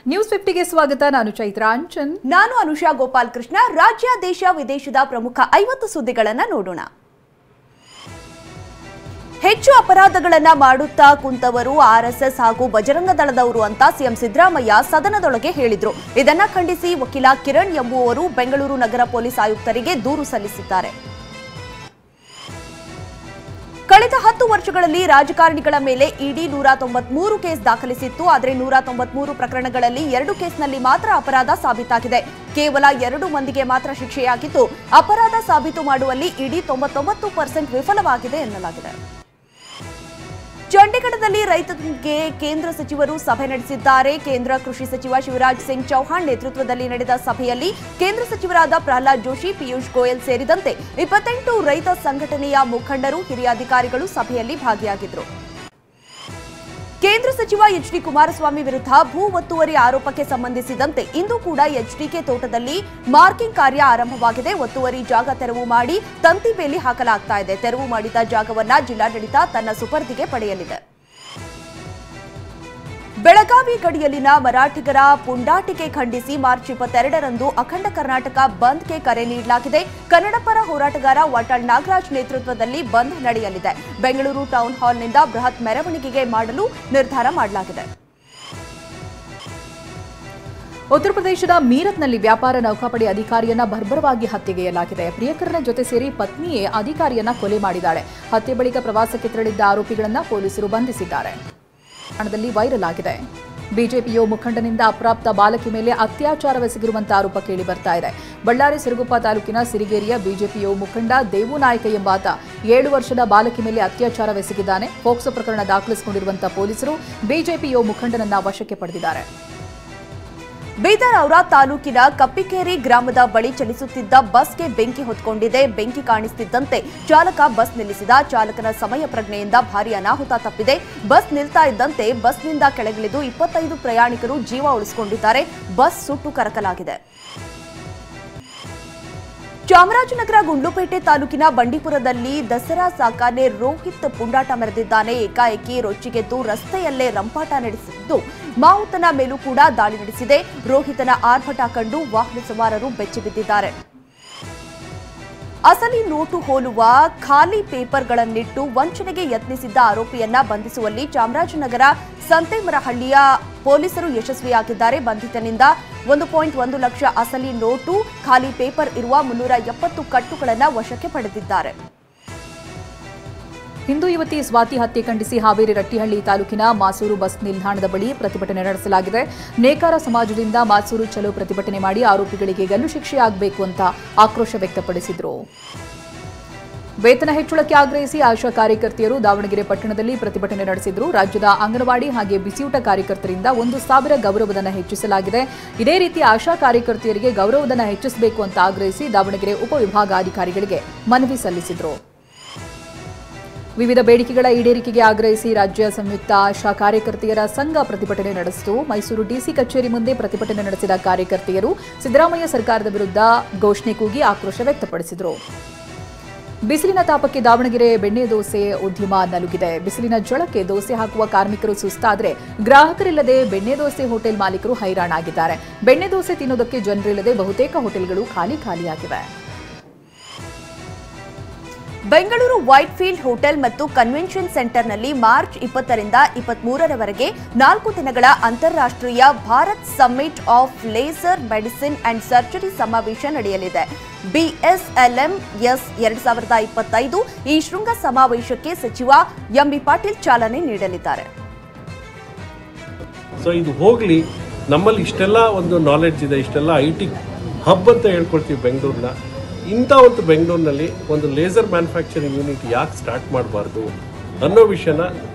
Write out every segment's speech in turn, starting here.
News 50ಗೆ ಸ್ವಾಗತ. ನಾನು ಚೈತ್ರ ಅಂಚನ್. ನಾನು ಅನುಷಾ ಗೋಪಾಲ್ ಕೃಷ್ಣ. ರಾಜ್ಯ ದೇಶ ವಿದೇಶದ ಪ್ರಮುಖ 50 ಸುದ್ದಿಗಳನ್ನು ನೋಡೋಣ. ಹೆಚ್ಚು ಅಪರಾಧಗಳನ್ನ ಮಾಡುತ್ತಾ ಕುಂತವರು ಆರ್ಎಸ್ಎಸ್ ಹಾಗೂ ಬಜರಂಗ ದಳದವರು ಅಂತ ಸಿಎಂ ಸಿದ್ದರಾಮಯ್ಯ ಸದನದೊಳಗೆ ಹೇಳಿದ್ರು. ಇದನ್ನ ಖಂಡಿಸಿ ವಕೀಲ ಕಿರಣ್ ಎಂಬುವವರು ಬೆಂಗಳೂರು ನಗರ ಪೊಲೀಸ್ ಆಯುಕ್ತರಿಗೆ ದೂರು ಸಲ್ಲಿಸಿದ್ದಾರೆ. ಕಳೆದ 10 ವರ್ಷಗಳಲ್ಲಿ ರಾಜಕಾರಣಿಗಳ ಮೇಲೆ ಇಡಿ 193 ಕೇಸ್ ದಾಖಲಿಸಿತ್ತು. ಆದರೆ 193 ಪ್ರಕರಣಗಳಲ್ಲಿ 2 ಕೇಸ್ನಲ್ಲಿ ಮಾತ್ರ ಅಪರಾಧ ಸಾಬೀತಾಗಿದೆ. ಕೇವಲ 2 ಮಂದಿಗೆ ಮಾತ್ರ ಶಿಕ್ಷೆಯಾಗಿದ್ದು, ಅಪರಾಧ ಸಾಬೀತು ಮಾಡುವಲ್ಲಿ ಇಡಿ 99% ವಿಫಲವಾಗಿದೆ ಎನ್ನಲಾಗಿದೆ. ಚಂಡೀಗಢದಲ್ಲಿ ರೈತರಿಗೆ ಕೇಂದ್ರ ಸಚಿವರು ಸಭೆ ನಡೆಸಿದ್ದಾರೆ. ಕೇಂದ್ರ ಕೃಷಿ ಸಚಿವ ಶಿವರಾಜ್ ಸಿಂಗ್ ಚೌಹಾಣ್ ನೇತೃತ್ವದಲ್ಲಿ ನಡೆದ ಸಭೆಯಲ್ಲಿ ಕೇಂದ್ರ ಸಚಿವರಾದ ಪ್ರಹ್ಲಾದ್ ಜೋಶಿ, ಪಿಯೂಷ್ ಗೋಯಲ್ ಸೇರಿದಂತೆ 28 ರೈತ ಸಂಘಟನೆಯ ಮುಖಂಡರು, ಹಿರಿಯ ಅಧಿಕಾರಿಗಳು ಸಭೆಯಲ್ಲಿ ಭಾಗಿಯಾಗಿದ್ದರು. ಕೇಂದ್ರ ಸಚಿವ ಎಚ್ ಡಿ ಕುಮಾರಸ್ವಾಮಿ ವಿರುದ್ಧ ಭೂ ಒತ್ತುವರಿ ಆರೋಪಕ್ಕೆ ಸಂಬಂಧಿಸಿದಂತೆ ಇಂದು ಕೂಡ ಎಚ್ಡಿಕೆ ತೋಟದಲ್ಲಿ ಮಾರ್ಕಿಂಗ್ ಕಾರ್ಯ ಆರಂಭವಾಗಿದೆ. ಒತ್ತುವರಿ ಜಾಗ ತೆರವು ಮಾಡಿ ತಂತಿ ಬೇಲಿ ಹಾಕಲಾಗ್ತಾ ಇದೆ. ತೆರವು ಮಾಡಿದ ಜಾಗವನ್ನ ಜಿಲ್ಲಾಡಳಿತ ತನ್ನ ಸುಪರ್ದಿಗೆ ಪಡೆಯಲಿದೆ. ಬೆಳಗಾವಿ ಗಡಿಯಲ್ಲಿನ ಮರಾಠಿಗರ ಪುಂಡಾಟಿಕೆ ಖಂಡಿಸಿ ಮಾರ್ಚ್ 22ರಂದು ಅಖಂಡ ಕರ್ನಾಟಕ ಬಂದ್ಗೆ ಕರೆ ನೀಡಲಾಗಿದೆ. ಕನ್ನಡ ಪರ ಹೋರಾಟಗಾರ ವಾಟಾಳ್ ನಾಗರಾಜ್ ನೇತೃತ್ವದಲ್ಲಿ ಬಂದ್ ನಡೆಯಲಿದೆ. ಬೆಂಗಳೂರು ಟೌನ್ ಹಾಲ್ನಿಂದ ಬೃಹತ್ ಮೆರವಣಿಗೆ ಮಾಡಲು ನಿರ್ಧಾರ ಮಾಡಲಾಗಿದೆ. ಉತ್ತರ ಪ್ರದೇಶದ ಮೀರತ್ನಲ್ಲಿ ವ್ಯಾಪಾರ ನೌಕಾಪಡೆ ಅಧಿಕಾರಿಯನ್ನ ಬರ್ಬರವಾಗಿ ಹತ್ಯೆಗೈಯಲಾಗಿದೆ. ಪ್ರಿಯಕರನ ಜೊತೆ ಸೇರಿ ಪತ್ನಿಯೇ ಅಧಿಕಾರಿಯನ್ನ ಕೊಲೆ ಮಾಡಿದ್ದಾಳೆ. ಹತ್ಯೆ ಬಳಿಕ ಪ್ರವಾಸಕ್ಕೆ ತೆರಳಿದ್ದ ಆರೋಪಿಗಳನ್ನ ಪೊಲೀಸರು ಬಂಧಿಸಿದ್ದಾರೆ. ಹಣದಲ್ಲಿ ವೈರಲ್ ಆಗಿದೆ. ಬಿಜೆಪಿಯು ಮುಖಂಡನಿಂದ ಅಪ್ರಾಪ್ತ ಬಾಲಕಿ ಮೇಲೆ ಅತ್ಯಾಚಾರವೆಸಗಿರುವಂತಹ ಆರೋಪ ಕೇಳಿ ಬರ್ತಾ ಇದೆ. ಬಳ್ಳಾರಿ ಸಿರುಗುಪ್ಪ ತಾಲೂಕಿನ ಸಿರಿಗೇರಿಯ ಬಿಜೆಪಿಯು ಮುಖಂಡ ದೇವುನಾಯಕ ಎಂಬಾತ 7 ವರ್ಷದ ಬಾಲಕಿ ಮೇಲೆ ಅತ್ಯಾಚಾರವೆಸಗಿದ್ದಾನೆ. ಪೋಕ್ಸೋ ಪ್ರಕರಣ ದಾಖಲಿಸಿಕೊಂಡಿರುವಂತಹ ಪೊಲೀಸರು ಬಿಜೆಪಿಯು ಮುಖಂಡನನ್ನ ವಶಕ್ಕೆ ಪಡೆದಿದ್ದಾರೆ. ಬೀದರ್ ಔರಾ ತಾಲೂಕಿನ ಕಪ್ಪಿಕೇರಿ ಗ್ರಾಮದ ಬಳಿ ಚಲಿಸುತ್ತಿದ್ದ ಬಸ್ಗೆ ಬೆಂಕಿ ಹೊತ್ಕೊಂಡಿದೆ. ಬೆಂಕಿ ಕಾಣಿಸುತ್ತಿದ್ದಂತೆ ಚಾಲಕ ಬಸ್ ನಿಲ್ಲಿಸಿದ. ಚಾಲಕನ ಸಮಯ ಪ್ರಜ್ಞೆಯಿಂದ ಭಾರೀ ಅನಾಹುತ ತಪ್ಪಿದೆ. ಬಸ್ ನಿಲ್ತಾ ಇದ್ದಂತೆ ಬಸ್ನಿಂದ ಕೆಳಗಿಳಿದು 25 ಪ್ರಯಾಣಿಕರು ಜೀವ ಉಳಿಸಿಕೊಂಡಿದ್ದಾರೆ. ಬಸ್ ಸುಟ್ಟು ಕರಕಲಾಗಿದೆ. ಚಾಮರಾಜನಗರ ಗುಂಡ್ಲುಪೇಟೆ ತಾಲೂಕಿನ ಬಂಡೀಪುರದಲ್ಲಿ ದಸರಾ ಸಾಕಾನೆ ರೋಹಿತ್ ಪುಂಡಾಟ ಮೆರೆದಿದ್ದಾನೆ. ಏಕಾಏಕಿ ರೊಚ್ಚಿಗೆದ್ದು ರಸ್ತೆಯಲ್ಲೇ ರಂಪಾಟ ನಡೆಸಿದ್ದು, ಮಾವುತನ ಮೇಲೂ ಕೂಡ ದಾಳಿ ನಡೆಸಿದೆ. ರೋಹಿತನ ಆರ್ಭಟ ಕಂಡು ವಾಹನ ಸವಾರರು ಬೆಚ್ಚಿಬಿದ್ದಿದ್ದಾರೆ. ಅಸಲಿ ನೋಟು ಹೋಲುವ ಖಾಲಿ ಪೇಪರ್ಗಳನ್ನಿಟ್ಟು ವಂಚನೆಗೆ ಯತ್ನಿಸಿದ್ದ ಆರೋಪಿಯನ್ನ ಬಂಧಿಸುವಲ್ಲಿ ಚಾಮರಾಜನಗರ ಸಂತೇಮರಹಳ್ಳಿಯ ಪೊಲೀಸರು ಯಶಸ್ವಿಯಾಗಿದ್ದಾರೆ. ಬಂಧಿತನಿಂದ 1.1 ಲಕ್ಷ ಅಸಲಿ ನೋಟು, ಖಾಲಿ ಪೇಪರ್ ಇರುವ 370 ಕಟ್ಟುಗಳನ್ನು ವಶಕ್ಕೆ ಪಡೆದಿದ್ದಾರೆ. ಹಿಂದೂ ಯುವತಿ ಸ್ವಾತಿ ಹತ್ಯೆ ಖಂಡಿಸಿ ಹಾವೇರಿ ರಟ್ಟಿಹಳ್ಳಿ ತಾಲೂಕಿನ ಮಾಸೂರು ಬಸ್ ನಿಲ್ದಾಣದ ಬಳಿ ಪ್ರತಿಭಟನೆ ನಡೆಸಲಾಗಿದೆ. ನೇಕಾರ ಸಮಾಜದಿಂದ ಮಾಸೂರು ಚಲೋ ಪ್ರತಿಭಟನೆ ಮಾಡಿ ಆರೋಪಿಗಳಿಗೆ ಗಲ್ಲು ಶಿಕ್ಷೆಯಾಗಬೇಕು ಅಂತ ಆಕ್ರೋಶ ವ್ಯಕ್ತಪಡಿಸಿದರು. ವೇತನ ಹೆಚ್ಚಳಕ್ಕೆ ಆಗ್ರಹಿಸಿ ಆಶಾ ಕಾರ್ಯಕರ್ತೆಯರು ದಾವಣಗೆರೆ ಪಟ್ಟಣದಲ್ಲಿ ಪ್ರತಿಭಟನೆ ನಡೆಸಿದರು. ರಾಜ್ಯದ ಅಂಗನವಾಡಿ ಹಾಗೆ ಬಿಸಿಯೂಟ ಕಾರ್ಯಕರ್ತರಿಂದ 1,000 ಗೌರವಧನ ಹೆಚ್ಚಿಸಲಾಗಿದೆ. ಇದೇ ರೀತಿ ಆಶಾ ಕಾರ್ಯಕರ್ತೆಯರಿಗೆ ಗೌರವಧನ ಹೆಚ್ಚಿಸಬೇಕು ಅಂತ ಆಗ್ರಹಿಸಿ ದಾವಣಗೆರೆ ಉಪವಿಭಾಗಾಧಿಕಾರಿಗಳಿಗೆ ಮನವಿ ಸಲ್ಲಿಸಿದರು. ವಿವಿಧ ಬೇಡಿಕೆಗಳ ಈಡೇರಿಕೆಗೆ ಆಗ್ರಹಿಸಿ ರಾಜ್ಯ ಸಂಯುಕ್ತ ಆಶಾ ಕಾರ್ಯಕರ್ತೆಯರ ಸಂಘ ಪ್ರತಿಭಟನೆ ನಡೆಸಿತು. ಮೈಸೂರು ಡಿಸಿ ಕಚೇರಿ ಮುಂದೆ ಪ್ರತಿಭಟನೆ ನಡೆಸಿದ ಕಾರ್ಯಕರ್ತೆಯರು ಸಿದ್ದರಾಮಯ್ಯ ಸರ್ಕಾರದ ವಿರುದ್ಧ ಘೋಷಣೆ ಕೂಗಿ ಆಕ್ರೋಶ ವ್ಯಕ್ತಪಡಿಸಿದರು. ಬಿಸಿಲಿನ ತಾಪಕ್ಕೆ ದಾವಣಗೆರೆ ಬೆಣ್ಣೆ ದೋಸೆ ಉದ್ಯಮ ನಲುಗಿದೆ. ಬಿಸಿಲಿನ ಜ್ವಳಕ್ಕೆ ದೋಸೆ ಹಾಕುವ ಕಾರ್ಮಿಕರು ಸುಸ್ತಾದರೆ ಗ್ರಾಹಕರಿಲ್ಲದೆ ಬೆಣ್ಣೆ ದೋಸೆ ಹೋಟೆಲ್ ಮಾಲೀಕರು ಹೈರಾಣಾಗಿದ್ದಾರೆ. ಬೆಣ್ಣೆ ದೋಸೆ ತಿನ್ನೋದಕ್ಕೆ ಜನರಿಲ್ಲದೆ ಬಹುತೇಕ ಹೋಟೆಲ್ಗಳು ಖಾಲಿಯಾಗಿವೆ. ಬೆಂಗಳೂರು ವೈಟ್ ಫೀಲ್ಡ್ ಹೋಟೆಲ್ ಮತ್ತು ಕನ್ವೆನ್ಷನ್ ಸೆಂಟರ್ನಲ್ಲಿ ಮಾರ್ಚ್ 20ರಿಂದ 23ರವರೆಗೆ 4 ದಿನಗಳ ಅಂತಾರಾಷ್ಟ್ರೀಯ Bharat summit of laser medicine and surgery ಸಮಾವೇಶ ನಡೆಯಲಿದೆ. BSLMS 2025 ಈ ಶೃಂಗ ಸಮಾವೇಶಕ್ಕೆ ಸಚಿವ ಎಂಬಿ ಪಾಟೀಲ್ ಚಾಲನೆ ನೀಡಲಿದ್ದಾರೆ. ಇದು ಹೋಗ್ಲಿ, ನಮ್ಮಲ್ಲಿ ಇಷ್ಟೆಲ್ಲ ಒಂದು ನಾಲೆಡ್ಜ್ ಇದೆ, ಇಷ್ಟೆಲ್ಲ IT ಹಬ್ ಅಂತ ಹೇಳ್ಕೊಳ್ತೀವಿ ಬೆಂಗಳೂರಿನ. ಇಂಥ ಒಂದು ಬೆಂಗಳೂರಿನಲ್ಲಿ ಒಂದು ಲೇಸರ್ ಮ್ಯಾನುಫ್ಯಾಕ್ಚರಿಂಗ್ ಯೂನಿಟ್ ಯಾಕೆ ಸ್ಟಾರ್ಟ್ ಮಾಡಬಾರ್ದು ಅನ್ನೋ ವಿಷಯನ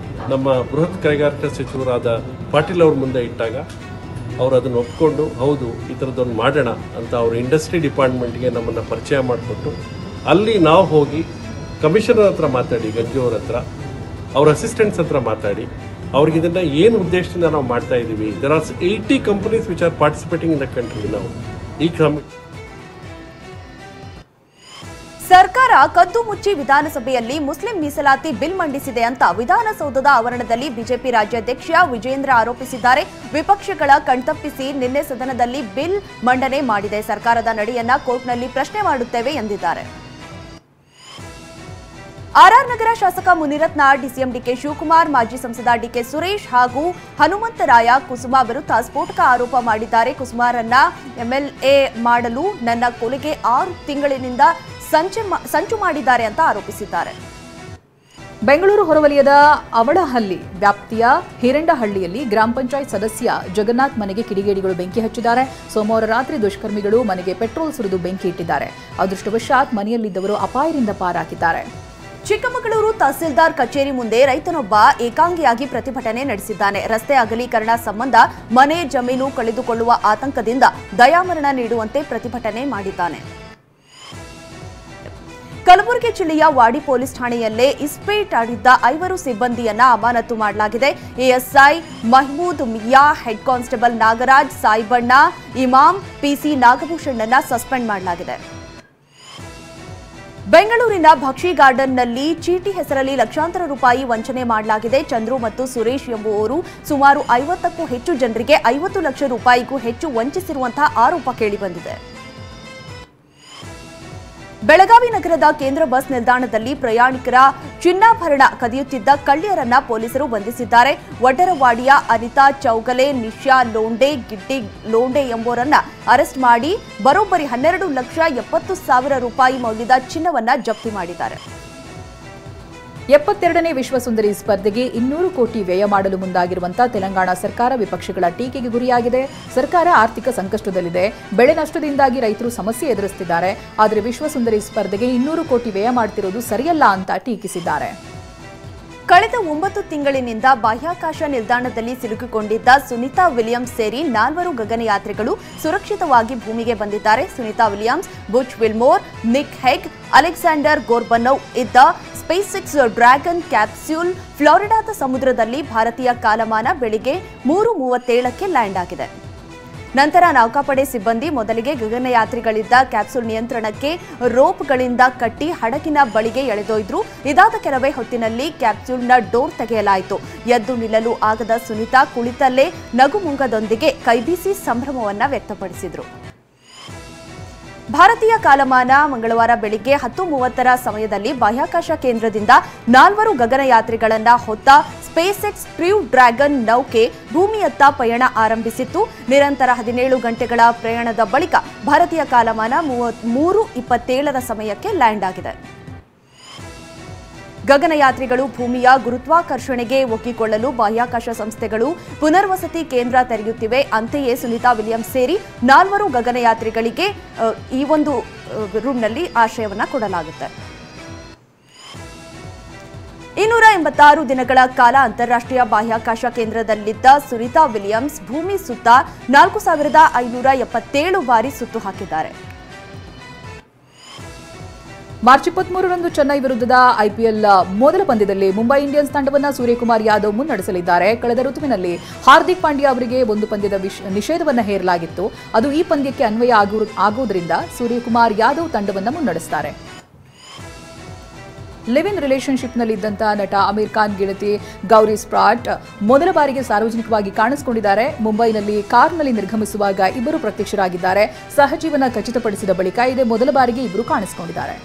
ನಮ್ಮ ಬೃಹತ್ ಕೈಗಾರಿಕಾ ಸಚಿವರಾದ ಪಾಟೀಲ್ ಅವ್ರ ಮುಂದೆ ಇಟ್ಟಾಗ ಅವರು ಅದನ್ನು ಒಪ್ಕೊಂಡು ಹೌದು ಈ ಥರದ್ದೊಂದು ಮಾಡೋಣ ಅಂತ ಅವರು ಇಂಡಸ್ಟ್ರಿ ಡಿಪಾರ್ಟ್ಮೆಂಟ್ಗೆ ನಮ್ಮನ್ನು ಪರಿಚಯ ಮಾಡಿಕೊಟ್ಟು ಅಲ್ಲಿ ನಾವು ಹೋಗಿ ಕಮಿಷನರ್ ಹತ್ರ ಮಾತಾಡಿ, ಗಂಜು ಅವ್ರ ಹತ್ರ, ಅವ್ರ ಅಸಿಸ್ಟೆಂಟ್ಸ್ ಹತ್ರ ಮಾತಾಡಿ ಅವ್ರಿಗೆ ಇದನ್ನು ಏನು ಉದ್ದೇಶದಿಂದ ನಾವು ಮಾಡ್ತಾ ಇದ್ದೀವಿ. There are 80 companies which are participating in the country. ನಾವು ಈ ಸರ್ಕಾರ ಕದ್ದು ಮುಚ್ಚಿ ವಿಧಾನಸಭೆಯಲ್ಲಿ ಮುಸ್ಲಿಂ ಮೀಸಲಾತಿ ಬಿಲ್ ಮಂಡಿಸಿದೆ ಅಂತ ವಿಧಾನಸೌಧದ ಆವರಣದಲ್ಲಿ ಬಿಜೆಪಿ ರಾಜ್ಯಾಧ್ಯಕ್ಷ ವಿಜೇಂದ್ರ ಆರೋಪಿಸಿದ್ದಾರೆ. ವಿಪಕ್ಷಗಳ ಕಣ್ತಪ್ಪಿಸಿ ನಿನ್ನೆ ಸದನದಲ್ಲಿ ಬಿಲ್ ಮಂಡನೆ ಮಾಡಿದೆ. ಸರ್ಕಾರದ ನಡೆಯನ್ನ ಕೋರ್ಟ್ನಲ್ಲಿ ಪ್ರಶ್ನೆ ಮಾಡುತ್ತೇವೆ ಎಂದಿದ್ದಾರೆ. ಆರ್ಆರ್ ನಗರ ಶಾಸಕ ಮುನಿರತ್ನ, ಡಿಸಿಎಂ ಡಿಕೆ ಶಿವಕುಮಾರ್, ಮಾಜಿ ಸಂಸದ ಡಿಕೆ ಸುರೇಶ್ ಹಾಗೂ ಹನುಮಂತರಾಯ ಕುಸುಮಾ ವಿರುದ್ಧ ಸ್ಫೋಟಕ ಆರೋಪ ಮಾಡಿದ್ದಾರೆ. ಕುಸುಮಾರನ್ನ ಎಂಎಲ್ಎ ಮಾಡಲು ನನ್ನ ಕೊಲೆಗೆ 6 ತಿಂಗಳಿನಿಂದ ಸಂಚು ಮಾಡಿದ್ದಾರೆ ಅಂತ ಆರೋಪಿಸಿದ್ದಾರೆ. ಬೆಂಗಳೂರು ಹೊರವಲಯದ ಅವಳಹಳ್ಳಿ ವ್ಯಾಪ್ತಿಯ ಹಿರಂಡಹಳ್ಳಿಯಲ್ಲಿ ಗ್ರಾಮ ಪಂಚಾಯತ್ ಸದಸ್ಯ ಜಗನ್ನಾಥ್ ಮನೆಗೆ ಕಿಡಿಗೇಡಿಗಳು ಬೆಂಕಿ ಹಚ್ಚಿದ್ದಾರೆ. ಸೋಮವಾರ ರಾತ್ರಿ ದುಷ್ಕರ್ಮಿಗಳು ಮನೆಗೆ ಪೆಟ್ರೋಲ್ ಸುರಿದು ಬೆಂಕಿ ಇಟ್ಟಿದ್ದಾರೆ. ಅದೃಷ್ಟವಶಾತ್ ಮನೆಯಲ್ಲಿದ್ದವರು ಅಪಾಯದಿಂದ ಪಾರಾಗಿದ್ದಾರೆ. ಚಿಕ್ಕಮಗಳೂರು ತಹಸೀಲ್ದಾರ್ ಕಚೇರಿ ಮುಂದೆ ರೈತನೊಬ್ಬ ಏಕಾಂಗಿಯಾಗಿ ಪ್ರತಿಭಟನೆ ನಡೆಸಿದ್ದಾನೆ. ರಸ್ತೆ ಅಗಲೀಕರಣ ಸಂಬಂಧ ಮನೆ ಜಮೀನು ಕಳೆದುಕೊಳ್ಳುವ ಆತಂಕದಿಂದ ದಯಾಮರಣ ನೀಡುವಂತೆ ಪ್ರತಿಭಟನೆ ಮಾಡಿದ್ದಾನೆ. ಕಲಬುರಗಿ ಜಿಲ್ಲೆಯ ವಾಡಿ ಪೊಲೀಸ್ ಠಾಣೆಯಲ್ಲೇ ಇಸ್ಪೇಟ್ ಆಡಿದ್ದ 5 ಸಿಬ್ಬಂದಿಯನ್ನ ಅಮಾನತು ಮಾಡಲಾಗಿದೆ. ASI Mahmood Mian, head constable Nagaraj, Saibanna, Imam, PC Nagabhushan suspend ಮಾಡಲಾಗಿದೆ. ಬೆಂಗಳೂರಿನ ಭಕ್ಷಿ ಗಾರ್ಡನ್ನಲ್ಲಿ ಚೀಟಿ ಹೆಸರಲ್ಲಿ ಲಕ್ಷಾಂತರ ರೂಪಾಯಿ ವಂಚನೆ ಮಾಡಲಾಗಿದೆ. ಚಂದ್ರು ಮತ್ತು ಸುರೇಶ್ ಎಂಬುವವರು ಸುಮಾರು 50ಕ್ಕೂ ಹೆಚ್ಚು ಜನರಿಗೆ 50 ಲಕ್ಷ ರೂಪಾಯಿಗೂ ಹೆಚ್ಚು ವಂಚಿಸಿರುವಂತಹ ಆರೋಪ ಕೇಳಿಬಂದಿದೆ. ಬೆಳಗಾವಿ ನಗರದ ಕೇಂದ್ರ ಬಸ್ ನಿಲ್ದಾಣದಲ್ಲಿ ಪ್ರಯಾಣಿಕರ ಚಿನ್ನಾಭರಣ ಕದಿಯುತ್ತಿದ್ದ ಕಳ್ಳಿಯರನ್ನ ಪೊಲೀಸರು ಬಂಧಿಸಿದ್ದಾರೆ. ವಡ್ಡರವಾಡಿಯ ಅನಿತಾ ಚೌಗಲೆ, ನಿಶಾ ಲೋಂಡೆ, ಗಿಡ್ಡಿ ಲೋಂಡೆ ಎಂಬುವರನ್ನ ಅರೆಸ್ಟ್ ಮಾಡಿ ಬರೋಬ್ಬರಿ 12,70,000 ರೂಪಾಯಿ ಮೌಲ್ಯದ ಚಿನ್ನವನ್ನ ಜಪ್ತಿ ಮಾಡಿದ್ದಾರೆ. 72ನೇ ವಿಶ್ವಸುಂದರಿ ಸ್ಪರ್ಧೆಗೆ 200 ಕೋಟಿ ವ್ಯಯ ಮಾಡಲು ಮುಂದಾಗಿರುವಂತಹ ತೆಲಂಗಾಣ ಸರ್ಕಾರ ವಿಪಕ್ಷಗಳ ಟೀಕೆಗೆ ಗುರಿಯಾಗಿದೆ. ಸರ್ಕಾರ ಆರ್ಥಿಕ ಸಂಕಷ್ಟದಲ್ಲಿದೆ, ಬೆಳೆ ನಷ್ಟದಿಂದಾಗಿ ರೈತರು ಸಮಸ್ಯೆ ಎದುರಿಸುತ್ತಿದ್ದಾರೆ. ಆದರೆ ವಿಶ್ವಸುಂದರಿ ಸ್ಪರ್ಧೆಗೆ 200 ಕೋಟಿ ವ್ಯಯ ಮಾಡುತ್ತಿರುವುದು ಸರಿಯಲ್ಲ ಅಂತ ಟೀಕಿಸಿದ್ದಾರೆ. ಕಳೆದ 9 ತಿಂಗಳಿನಿಂದ ಬಾಹ್ಯಾಕಾಶ ನಿಲ್ದಾಣದಲ್ಲಿ ಸಿಲುಕಿಕೊಂಡಿದ್ದ ಸುನಿತಾ ವಿಲಿಯಮ್ಸ್ ಸೇರಿ 4 ಗಗನಯಾತ್ರಿಗಳು ಸುರಕ್ಷಿತವಾಗಿ ಭೂಮಿಗೆ ಬಂದಿದ್ದಾರೆ. Sunita Williams, Butch Wilmore, Nick Hague, Alexander Gorbunov ಇದ್ದ ಸ್ಪೇಸ್ಎಕ್ಸ್ ಡ್ರ್ಯಾಗನ್ ಕ್ಯಾಪ್ಸ್ಯೂಲ್ ಫ್ಲಾರಿಡಾದ ಸಮುದ್ರದಲ್ಲಿ ಭಾರತೀಯ ಕಾಲಮಾನ ಬೆಳಿಗ್ಗೆ 3:37ಕ್ಕೆ ಲ್ಯಾಂಡ್ ಆಗಿದೆ. ನಂತರ ನೌಕಾಪಡೆ ಸಿಬ್ಬಂದಿ ಮೊದಲಿಗೆ ಗಗನಯಾತ್ರಿಗಳಿದ್ದ ಕ್ಯಾಪ್ಸೂಲ್ ನಿಯಂತ್ರಣಕ್ಕೆ ರೋಪ್ಗಳಿಂದ ಕಟ್ಟಿ ಹಡಗಿನ ಬಳಿಗೆ ಎಳೆದೊಯ್ದರು. ಇದಾದ ಕೆಲವೇ ಹೊತ್ತಿನಲ್ಲಿ ಕ್ಯಾಪ್ಸೂಲ್ನ ಡೋರ್ ತೆಗೆಯಲಾಯಿತು. ಎದ್ದು ನಿಲ್ಲಲು ಆಗದ ಸುನಿತಾ ಕುಳಿತಲ್ಲೇ ನಗುಮುಂಗದೊಂದಿಗೆ ಕೈಬೀಸಿ ಸಂಭ್ರಮವನ್ನ ವ್ಯಕ್ತಪಡಿಸಿದರು. ಭಾರತೀಯ ಕಾಲಮಾನ ಮಂಗಳವಾರ ಬೆಳಿಗ್ಗೆ 10:30ರ ಸಮಯದಲ್ಲಿ ಬಾಹ್ಯಾಕಾಶ ಕೇಂದ್ರದಿಂದ 4 ಗಗನಯಾತ್ರಿಗಳನ್ನ ಹೊತ್ತ ಸ್ಪೇಸ್ಎಕ್ಸ್ ಕ್ರ್ಯೂ ಡ್ರ್ಯಾಗನ್ ನೌಕೆ ಭೂಮಿಯತ್ತ ಪಯಣ ಆರಂಭಿಸಿತ್ತು. ನಿರಂತರ 17 ಗಂಟೆಗಳ ಪ್ರಯಾಣದ ಬಳಿಕ ಭಾರತೀಯ ಕಾಲಮಾನ 3:27ರ ಸಮಯಕ್ಕೆ ಲ್ಯಾಂಡ್ ಆಗಿದೆ. ಗಗನಯಾತ್ರಿಗಳು ಭೂಮಿಯ ಗುರುತ್ವಾಕರ್ಷಣೆಗೆ ಒಗ್ಗಿಕೊಳ್ಳಲು ಬಾಹ್ಯಾಕಾಶ ಸಂಸ್ಥೆಗಳು ಪುನರ್ವಸತಿ ಕೇಂದ್ರ ತೆರೆಯುತ್ತಿವೆ. ಅಂತೆಯೇ ಸುನಿತಾ ವಿಲಿಯಮ್ಸ್ ಸೇರಿ 4 ಗಗನಯಾತ್ರಿಗಳಿಗೆ ಈ ಒಂದು ರೂಮ್ನಲ್ಲಿ ಆಶ್ರಯವನ್ನ ಕೊಡಲಾಗುತ್ತೆ. 286 ದಿನಗಳ ಕಾಲ ಅಂತಾರಾಷ್ಟ್ರೀಯ ಬಾಹ್ಯಾಕಾಶ ಕೇಂದ್ರದಲ್ಲಿದ್ದ ಸುನಿತಾ ವಿಲಿಯಮ್ಸ್ ಭೂಮಿ ಸುತ್ತ 4,577 ಬಾರಿ ಸುತ್ತು ಹಾಕಿದ್ದಾರೆ. ಮಾರ್ಚ್ 23ರಂದು ಚೆನ್ನೈ ವಿರುದ್ಧದ ಐಪಿಎಲ್ ಮೊದಲ ಪಂದ್ಯದಲ್ಲಿ ಮುಂಬೈ ಇಂಡಿಯನ್ಸ್ ತಂಡವನ್ನು ಸೂರ್ಯಕುಮಾರ್ ಯಾದವ್ ಮುನ್ನಡೆಸಲಿದ್ದಾರೆ. ಕಳೆದ ಋತುವಿನಲ್ಲಿ ಹಾರ್ದಿಕ್ ಪಾಂಡ್ಯ ಅವರಿಗೆ ಒಂದು ಪಂದ್ಯದ ನಿಷೇಧವನ್ನು ಹೇರಲಾಗಿತ್ತು. ಅದು ಈ ಪಂದ್ಯಕ್ಕೆ ಅನ್ವಯ ಆಗುವುದರಿಂದ ಸೂರ್ಯಕುಮಾರ್ ಯಾದವ್ ತಂಡವನ್ನು ಮುನ್ನಡೆಸುತ್ತಾರೆ. ಲಿವ್ ಇನ್ ರಿಲೇಶನ್ಶಿಪ್ನಲ್ಲಿದ್ದಂಥ ನಟ ಅಮೀರ್ ಖಾನ್ ಗೆಳತಿ ಗೌರಿ ಸ್ಪ್ರಾಟ್ ಮೊದಲ ಬಾರಿಗೆ ಸಾರ್ವಜನಿಕವಾಗಿ ಕಾಣಿಸಿಕೊಂಡಿದ್ದಾರೆ. ಮುಂಬೈನಲ್ಲಿ ಕಾರ್ನಲ್ಲಿ ನಿರ್ಗಮಿಸುವಾಗ ಇಬ್ಬರು ಪ್ರತ್ಯಕ್ಷರಾಗಿದ್ದಾರೆ. ಸಹಜೀವನ ಖಚಿತಪಡಿಸಿದ ಬಳಿಕ ಇದೇ ಮೊದಲ ಬಾರಿಗೆ ಇಬ್ಬರು ಕಾಣಿಸಿಕೊಂಡಿದ್ದಾರೆ.